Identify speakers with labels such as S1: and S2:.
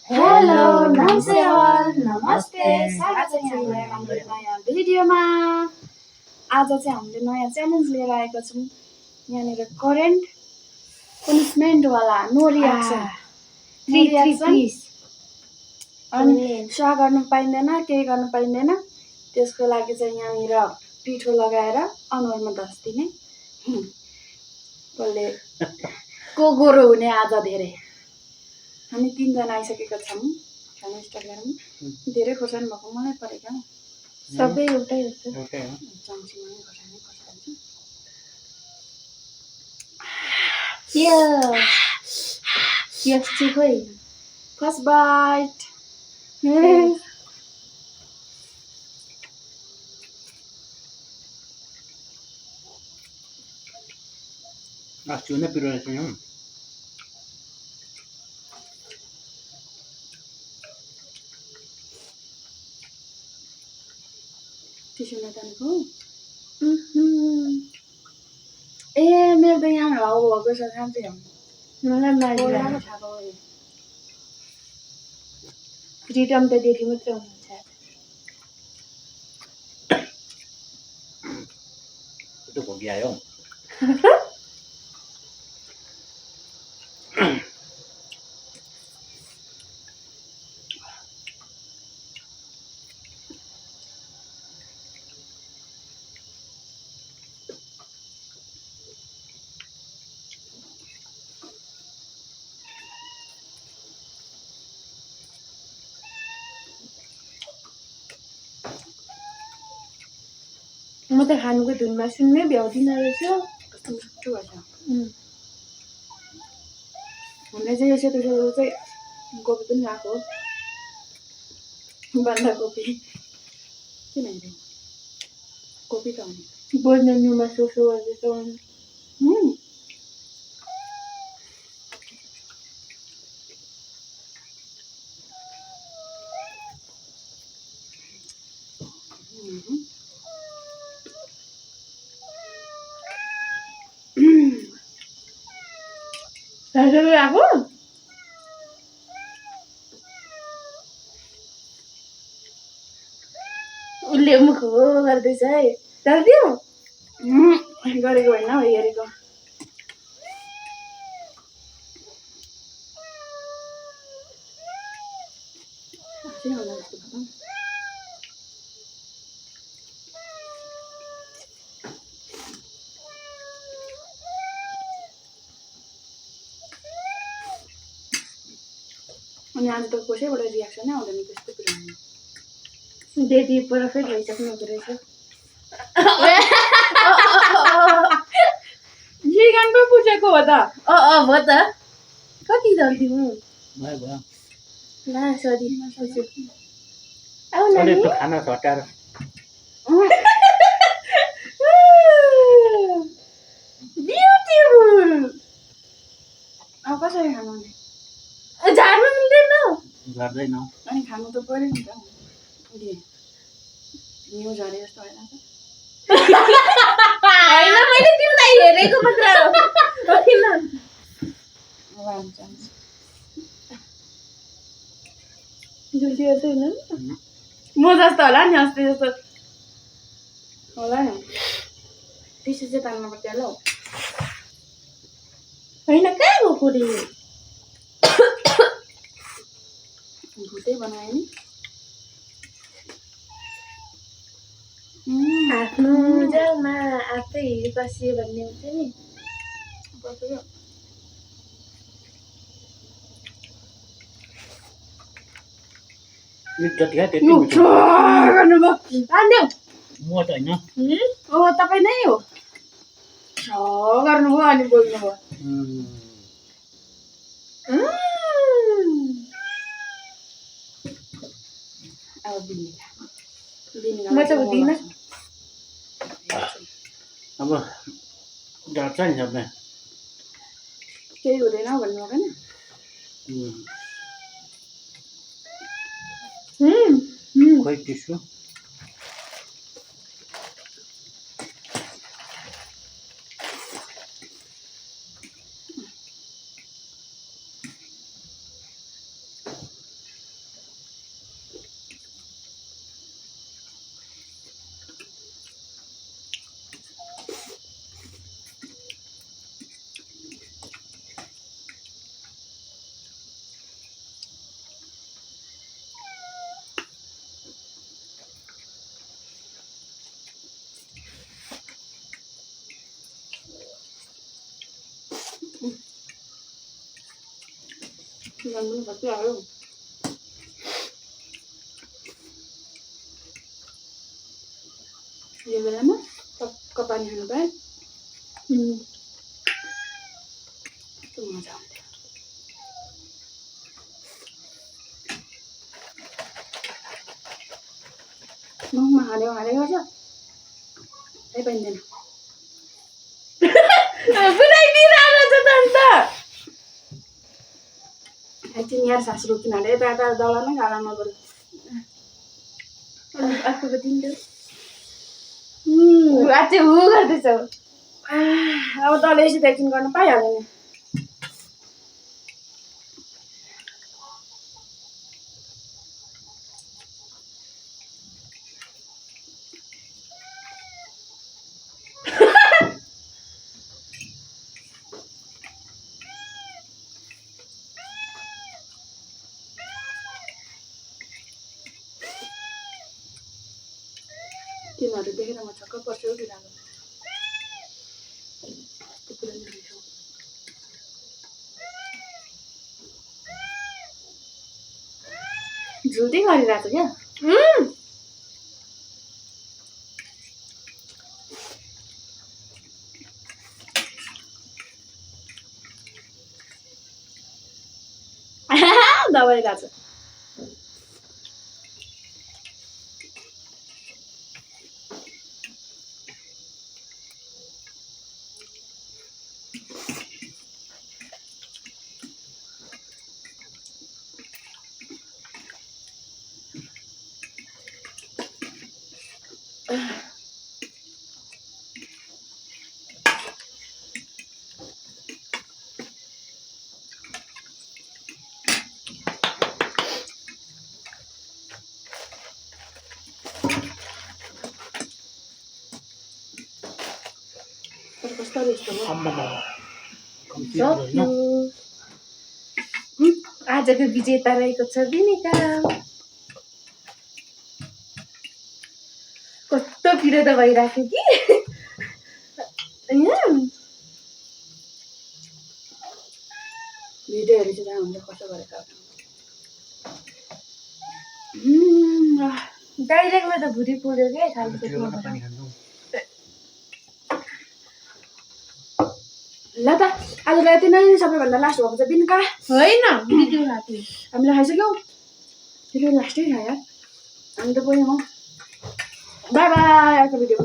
S1: Hello नमस्ते all, नमस्ते स्वागत छ यहाँलाई हाम्रो नयाँ भिडियोमा। आज चाहिँ हामीले नयाँ च्यालेन्ज लिएर आएको छौँ। यहाँनिर करेन्ट पनिसमेन्ट वाला नो रियाक्सन अनि सहा गर्नु पाइँदैन, केही गर्नु पाइँदैन। त्यसको लागि चाहिँ यहाँनिर पिठो लगाएर अनुहारमा धस दिने। कसले को गोरो हुने आज धेरै। हामी 3 जना आइसकेका छौँ। खाना स्टार्ट गरौँ। धेरै खोर्सानी भएको मलाई परेको सबै एउटै हो चम्चीमा नै खोर्सानी यस खोइ first bite
S2: Acciona più la signora.
S1: Tissue नतानेको ए मेरो त यहाँ हाउ भएको छ साँच्चै मलाई लागिरहेको छ फ्रिडम त देखि मात्रै हुनुहुन्छ
S2: Itu kok giayo.
S1: म त खानुको धुनमा सुन्नै भ्याउँदिनँ रहेछ कस्तो मिठो भएछ हामीले चाहिँ यसो त्यसो चाहिँ कोपी पनि लगाएको बन्दाकोपी किन हेरे कोपी त हो नि बोल्ने नुमा सोसो गर्दैछ राजले आएको उसले मुख हो गर्दैछ है गरिदियो गरेको होइन हौ हेरेको अनि आज त कसैबाट रियाक्सनै आउँदैन त्यस्तो कुरामा डेडी पर्फेक्ट भइसक्नु हुँदो रहेछ चिकन पो पुछेको हो त हो त कति जल्दी म
S2: Mai ba.
S1: ला sorry
S2: Ole to khana sotar.
S1: Beautiful अब कसरी खानु नि झार्नु मिल्दैन
S2: Garदैन.
S1: अनि खानु त पर्यो नि त न्यु झरे जस्तो होइन होइन मैले तिमीलाई हेरेको मात्र होइन जुल्ती जस्तो होइन म जस्तो होला नि अस्ति जस्तो होला नि टिस्यु चाहिँ तान्नु पर्छ होला हौ होइन कहाँ गएको रे भुटै बनायो नि आफ्नो जालमा आफै बसियो भन्ने हुन्छ नि बस्यो
S2: Ni jati ha teti.
S1: गर्नुभयो तान्देऊ
S2: Mo ta हैन.
S1: ओ तपाईँ नै हो गर्नुभयो अनि बोल्नुभयो अब म त हुँदिनँ
S2: अब जान्छ नि सबै.
S1: केही हुँदैन भन्नुभएको नि
S2: खोइ टिस्यु.
S1: पनि भइहाल्यो यो बेलामा टक्क पानी खानु पाएँ कस्तो मजा आउँथ्यो मुखमा हाल्यो गर्छ त्यही पाइँदैन एकछिन यहाँ सासु किनभने यता यता दौडा नै गालामा बरु अर्को दिन्थ्यो
S3: अझै हु गर्दैछ
S1: अब तल यसो त एकछिन गर्न पाइहाल्यो नि तिमीहरू देखेर म छक्क पर्छु बिरालो झुल्दै गरिरहेको क्या दबाई गएको छ कस्तो रहेछ
S3: आजको विजेता रहेको छ विनिका कस्तो पिरो त भइराख्यो कि
S1: भिडियो हेरेर चाहिँ हुन्छ कसो गरेको
S3: डाइरेक्टमा त भुँडी पोल्यो क्या खाली पेटमा
S1: ल त आजलाई यति नै सबैभन्दा लास्ट भएको छ बिनका
S3: होइन भिडियो राख्यो
S1: हामीले खाइसक्यौँ त्यसले लास्टै खायो हामी त गयौँ बाई बाई अर्को भिडियोमा